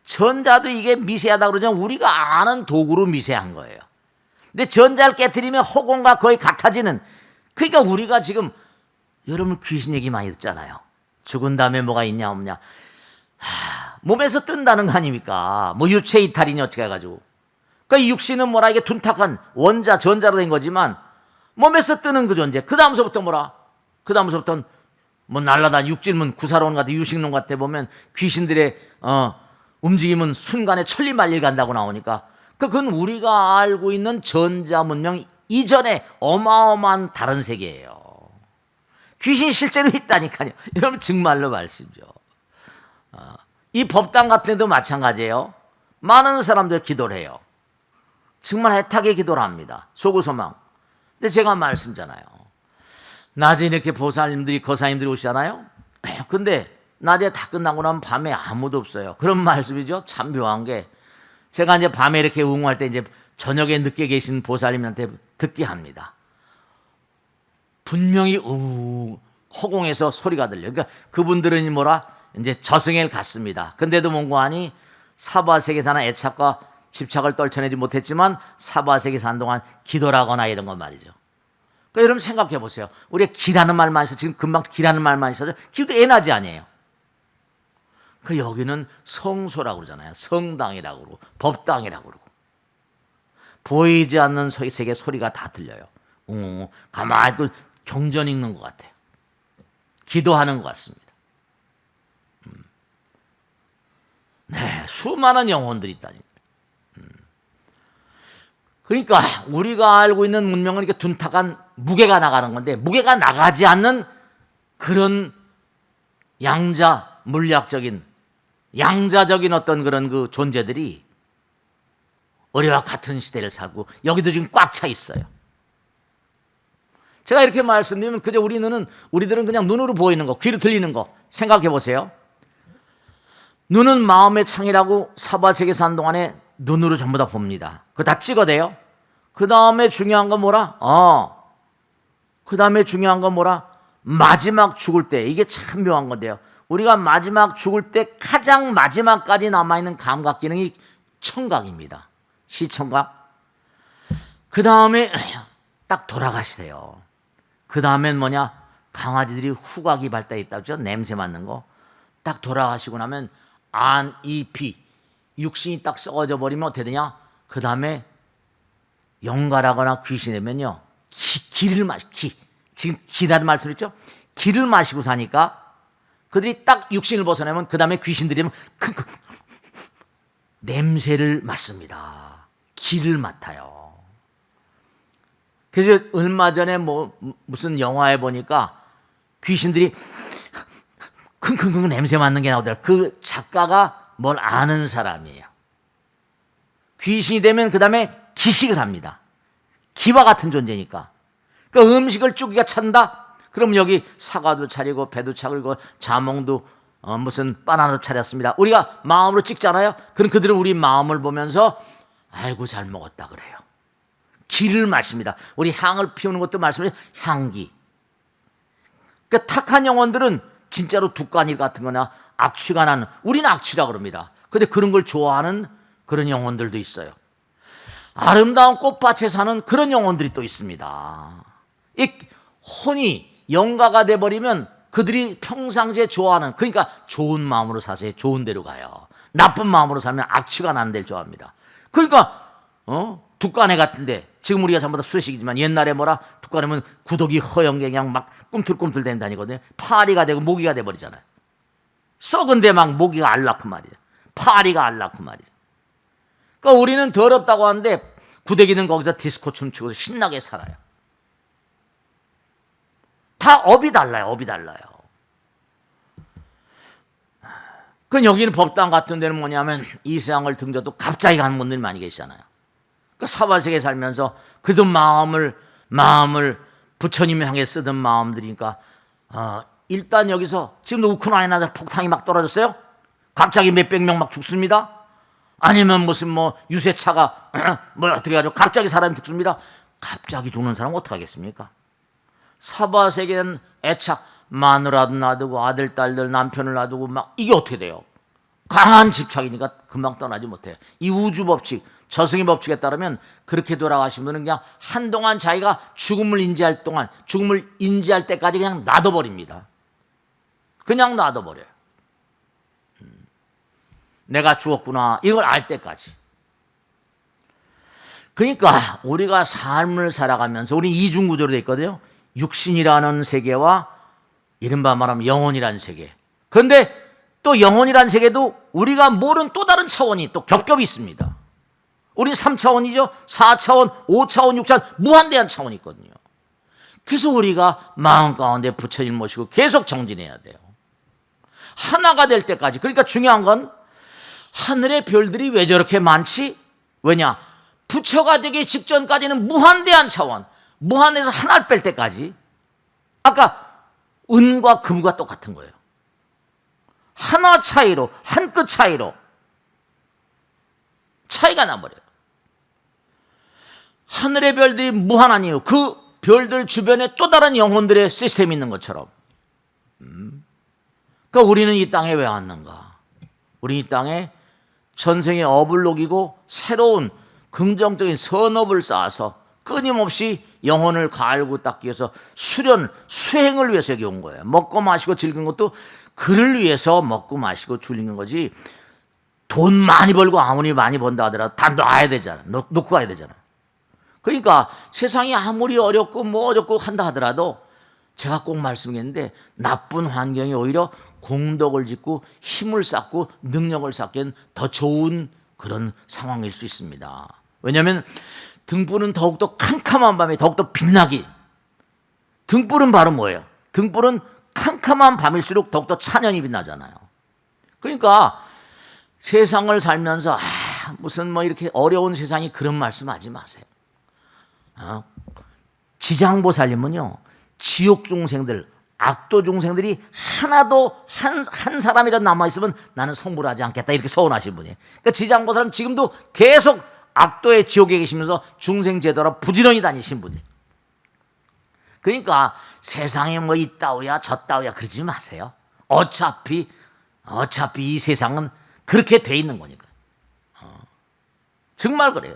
[SPEAKER 1] 전자도 이게 미세하다 그러지만 우리가 아는 도구로 미세한 거예요. 근데 전자를 깨트리면 허공과 거의 같아지는, 그러니까 우리가 지금 여러분 귀신 얘기 많이 듣잖아요. 죽은 다음에 뭐가 있냐 없냐. 몸에서 뜬다는 거 아닙니까? 뭐 유체 이탈이니 어떻게 해가지고. 그러니까 이 육신은 뭐라 이게 둔탁한 원자 전자로 된 거지만 몸에서 뜨는 그 존재. 그 다음서부터 뭐라? 그 다음서부터는 뭐 날라다니 육질문 구사론 같은 유식론 같아 보면 귀신들의 움직임은 순간에 천리말리 간다고 나오니까 그건 우리가 알고 있는 전자 문명 이전에 어마어마한 다른 세계예요. 귀신이 실제로 있다니까요. 여러분 정말로 말씀이죠. 이 법당 같은 데도 마찬가지예요. 많은 사람들 기도를 해요. 정말 애타게 기도를 합니다. 소구소망. 근데 제가 말씀잖아요. 낮에 이렇게 보살님들이 거사님들이 오시잖아요. 근데 낮에 다 끝나고 나면 밤에 아무도 없어요. 그런 말씀이죠. 참 묘한 게 제가 이제 밤에 이렇게 응원할 때 이제 저녁에 늦게 계신 보살님한테 듣게 합니다. 분명히 허공에서 소리가 들려요. 그러니까 그분들은 뭐라 이제 저승에 갔습니다. 근데도 뭔고하니 사바세계 사는 애착과 집착을 떨쳐내지 못했지만 사바세계 사는 동안 기도를 하거나 이런 건 말이죠. 그러니까 여러분 생각해 보세요. 우리가 기라는 말만 있어 지금 금방 기라는 말만 있어서 기도 에너지 아니에요. 그 여기는 성소라고 그러잖아요. 성당이라고 그러고 법당이라고 그러고 보이지 않는 세계 소리가 다 들려요. 가만히 경전 읽는 것 같아요. 기도하는 것 같습니다. 네, 수많은 영혼들이 있다니까. 그러니까 우리가 알고 있는 문명은 이렇게 둔탁한 무게가 나가는 건데 무게가 나가지 않는 그런 양자 물리학적인 양자적인 어떤 그런 그 존재들이 우리와 같은 시대를 살고 여기도 지금 꽉 차 있어요. 제가 이렇게 말씀드리면 그저 우리들은 그냥 눈으로 보이는 거, 귀로 들리는 거 생각해 보세요. 눈은 마음의 창이라고 사바세계 사는 동안에 눈으로 전부 다 봅니다. 그거 다 찍어대요. 그 다음에 중요한 건 뭐라? 그 다음에 중요한 건 뭐라? 마지막 죽을 때. 이게 참 묘한 건데요. 우리가 마지막 죽을 때 가장 마지막까지 남아있는 감각 기능이 청각입니다. 시청각. 그 다음에 딱 돌아가시대요. 그 다음엔 뭐냐? 강아지들이 후각이 발달해 있다죠. 냄새 맡는 거. 딱 돌아가시고 나면 안, 이, 피. 육신이 딱 썩어져 버리면 어떻게 되냐? 그 다음에 영가라거나 귀신이 되면요. 기를 지금 기라는 말씀했죠? 기를 마시고 사니까 그들이 딱 육신을 벗어나면 그 다음에 귀신들이 냄새를 맡습니다. 기를 맡아요. 그래서 얼마 전에 무슨 영화에 보니까 귀신들이 킁킁킁 냄새 맡는 게 나오더라고요. 그 작가가 뭘 아는 사람이에요. 귀신이 되면 그 다음에 기식을 합니다. 기와 같은 존재니까. 그러니까 음식을 쭈기가 찬다? 그럼 여기 사과도 차리고 배도 차리고 자몽도 무슨 바나나도 차렸습니다. 우리가 마음으로 찍잖아요. 그럼 그들은 우리 마음을 보면서 아이고 잘 먹었다 그래요. 기를 마십니다. 우리 향을 피우는 것도 말씀해 향기. 그러니까 탁한 영혼들은 진짜로 두꺼니 같은 거나 악취가 나는, 우리는 악취라고 그럽니다. 근데 그런 걸 좋아하는 그런 영혼들도 있어요. 아름다운 꽃밭에 사는 그런 영혼들이 또 있습니다. 이 혼이 영가가 돼버리면 그들이 평상시에 좋아하는, 그러니까 좋은 마음으로 사세요. 좋은 데로 가요. 나쁜 마음으로 살면 악취가 나는 데를 좋아합니다. 그러니까 둑간에 같은데 지금 우리가 전부 다 수식이지만 옛날에 뭐라 둑간에면 구더기 허영게 그냥 막 꿈틀꿈틀 된다니거든요. 파리가 되고 모기가 돼버리잖아요. 썩은 데 막 모기가 알라크 말이에요. 파리가 알라크 말이에요. 그러니까 우리는 더럽다고 하는데 구더기는 거기서 디스코 춤추고 신나게 살아요. 다 업이 달라요. 업이 달라요. 그 여기는 법당 같은 데는 뭐냐면 이 세상을 등져도 갑자기 가는 분들이 많이 계시잖아요. 그 사바세계 살면서 그래도 마음을 부처님을 향해 쓰던 마음들이니까 일단 여기서 지금도 우크라이나에 폭탄이 막 떨어졌어요. 갑자기 몇백 명 막 죽습니다. 아니면 무슨 뭐 유세차가 뭐 어떻게 해가지고 갑자기 사람이 죽습니다. 갑자기 죽는 사람 어떻게 하겠습니까? 사바세계는 애착 마누라도 놔두고 아들 딸들 남편을 놔두고 막 이게 어떻게 돼요? 강한 집착이니까 금방 떠나지 못해요. 이 우주 법칙 저승의 법칙에 따르면 그렇게 돌아가신 분은 그냥 한동안 자기가 죽음을 인지할 때까지 그냥 놔둬버립니다. 그냥 놔둬버려요. 내가 죽었구나 이걸 알 때까지. 그러니까 우리가 삶을 살아가면서 우리 이중구조로 되어 있거든요. 육신이라는 세계와 이른바 말하면 영혼이라는 세계. 그런데 또 영혼이라는 세계도 우리가 모르는 또 다른 차원이 또 겹겹이 있습니다. 우리는 3차원이죠. 4차원, 5차원, 6차원 무한대한 차원이 있거든요. 그래서 우리가 마음 가운데 부처님 모시고 계속 정진해야 돼요. 하나가 될 때까지. 그러니까 중요한 건 하늘의 별들이 왜 저렇게 많지? 왜냐? 부처가 되기 직전까지는 무한대한 차원, 무한에서 하나를 뺄 때까지 아까 은과 금과 똑같은 거예요. 하나 차이로, 한 끗 차이로 차이가 나버려요. 하늘의 별들이 무한하니요. 그 별들 주변에 또 다른 영혼들의 시스템이 있는 것처럼. 그러니까 우리는 이 땅에 왜 왔는가? 우리 이 땅에 전생의 업을 녹이고 새로운 긍정적인 선업을 쌓아서 끊임없이 영혼을 갈고 닦기 위해서 수행을 위해서 여기 온 거예요. 먹고 마시고 즐기는 것도 그를 위해서 먹고 마시고 즐기는 거지. 돈 많이 벌고 아무리 많이 번다 하더라도 다 놔야 되잖아. 놓고 가야 되잖아. 그러니까 세상이 아무리 어렵고 뭐 어렵고 한다 하더라도 제가 꼭 말씀했는데 나쁜 환경이 오히려 공덕을 짓고 힘을 쌓고 능력을 쌓기엔 더 좋은 그런 상황일 수 있습니다. 왜냐하면 등불은 더욱더 캄캄한 밤에 더욱더 빛나기. 등불은 바로 뭐예요? 등불은 캄캄한 밤일수록 더욱더 찬연이 빛나잖아요. 그러니까 세상을 살면서 무슨 뭐 이렇게 어려운 세상이 그런 말씀하지 마세요. 지장보 살림은요 지옥 중생들, 악도 중생들이 하나도 한 사람이라도 남아 있으면 나는 성불하지 않겠다 이렇게 서운하신 분이에요. 그러니까 지장보 살림 지금도 계속 악도의 지옥에 계시면서 중생 제도로 부지런히 다니신 분이에요. 그러니까 세상에 뭐 있다오야 저따오야 그러지 마세요. 어차피 이 세상은 그렇게 돼 있는 거니까. 정말 그래요.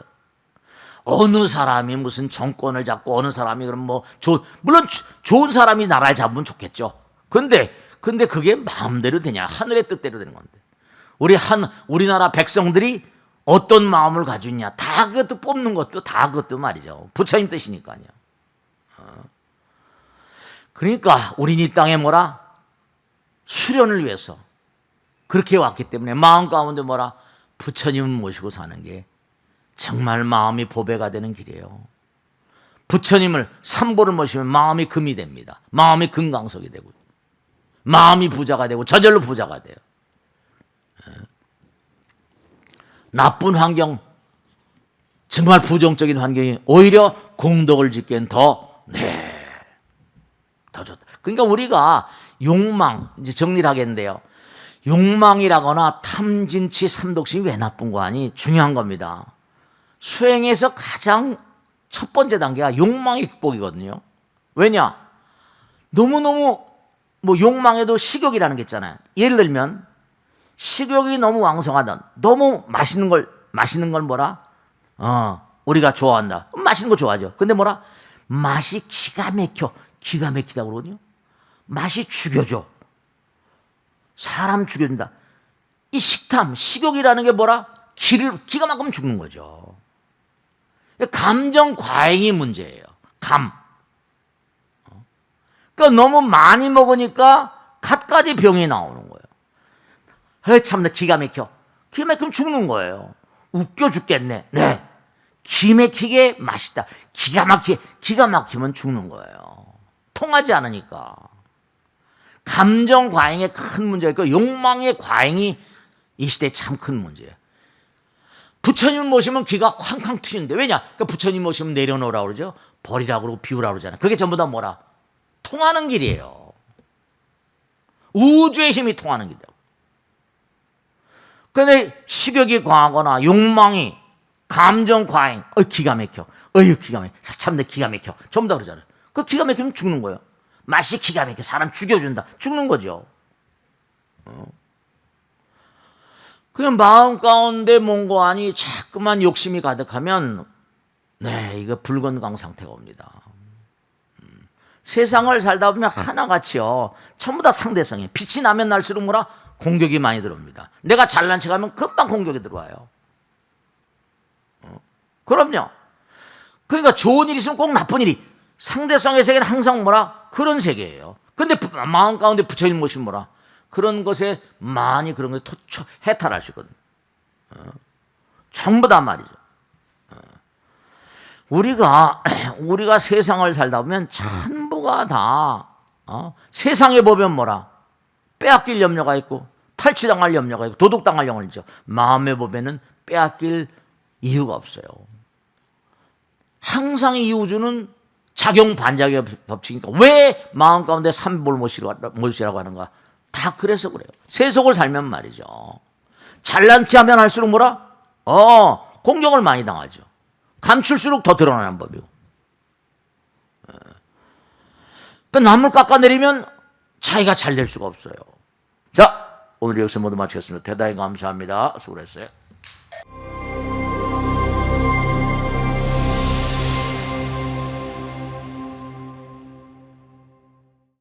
[SPEAKER 1] 어느 사람이 무슨 정권을 잡고 어느 사람이 그럼 뭐 물론 좋은 사람이 나라를 잡으면 좋겠죠. 근데 그게 마음대로 되냐? 하늘의 뜻대로 되는 건데. 우리나라 백성들이 어떤 마음을 가지고 있냐? 다 그것도 뽑는 것도 다 그것도 말이죠. 부처님 뜻이니까요. 그러니까 우린 이 땅에 뭐라? 수련을 위해서 그렇게 왔기 때문에 마음 가운데 뭐라? 부처님을 모시고 사는 게 정말 마음이 보배가 되는 길이에요. 부처님을 삼보를 모시면 마음이 금이 됩니다. 마음이 금강석이 되고 마음이 부자가 되고 저절로 부자가 돼요. 나쁜 환경, 정말 부정적인 환경이 오히려 공덕을 짓기엔 더 좋다. 그러니까 우리가 욕망, 이제 정리를 하겠는데요. 욕망이라거나 탐진치 삼독심이 왜 나쁜 거 아니? 중요한 겁니다. 수행에서 가장 첫 번째 단계가 욕망의 극복이거든요. 왜냐? 너무너무 뭐 욕망에도 식욕이라는 게 있잖아요. 예를 들면 식욕이 너무 왕성하다. 너무 맛있는 걸 뭐라? 우리가 좋아한다. 맛있는 거 좋아하죠. 근데 뭐라? 맛이 기가 막히다고 그러거든요. 맛이 죽여줘. 사람 죽여준다. 이 식욕이라는 게 뭐라? 기가 막히면 죽는 거죠. 감정 과잉이 문제예요. 그러니까 너무 많이 먹으니까 갖가지 병이 나오는 거예요. 참나 기가 막히면 죽는 거예요. 웃겨 죽겠네. 네. 기막히게 맛있다. 기가 막히면 죽는 거예요. 통하지 않으니까. 감정 과잉의 큰 문제가 있고 욕망의 과잉이 이 시대에 참 큰 문제예요. 부처님 모시면 기가 쾅쾅 트이는데 왜냐? 그러니까 부처님 모시면 내려놓으라고 그러죠. 버리라고 그러고 비우라고 그러잖아요. 그게 전부 다 뭐라? 통하는 길이에요. 우주의 힘이 통하는 길이라고. 그런데 식욕이 과하거나 욕망이 감정 과잉, 기가 막혀. 기가 막혀. 참내 기가 막혀. 전부 다 그러잖아요. 그 기가 막히면 죽는 거예요. 맛이 기가 막혀. 사람 죽여준다. 죽는 거죠. 그냥 마음 가운데 몽고하니 자꾸만 욕심이 가득하면 이거 불건강 상태가 옵니다. 세상을 살다 보면 하나같이요. 전부 다 상대성이에요. 빛이 나면 날수록 뭐라? 공격이 많이 들어옵니다. 내가 잘난 척하면 금방 공격이 들어와요. 그럼요. 그러니까 좋은 일이 있으면 꼭 나쁜 일이. 상대성의 세계는 항상 뭐라? 그런 세계예요. 근데 마음 가운데 부처님 모시면 뭐라? 그런 것에 많이 그런 것에 해탈할 수 있거든. 전부 다 말이죠. 우리가 세상을 살다 보면 전부가 다 세상에 보면 뭐라? 빼앗길 염려가 있고 탈취당할 염려가 있고 도둑당할 염려가 있죠. 마음에 보면은 빼앗길 이유가 없어요. 항상 이 우주는 작용 반작용의 법칙이니까 왜 마음 가운데 삼볼 모시라고 하는가? 다 그래서 그래요. 세속을 살면 말이죠. 잘난 체 하면 할수록 뭐라? 공격을 많이 당하죠. 감출수록 더 드러나는 법이고. 그 남을 깎아내리면 자기가 잘 될 수가 없어요. 자, 오늘 여기서 모두 마치겠습니다. 대단히 감사합니다. 수고했어요.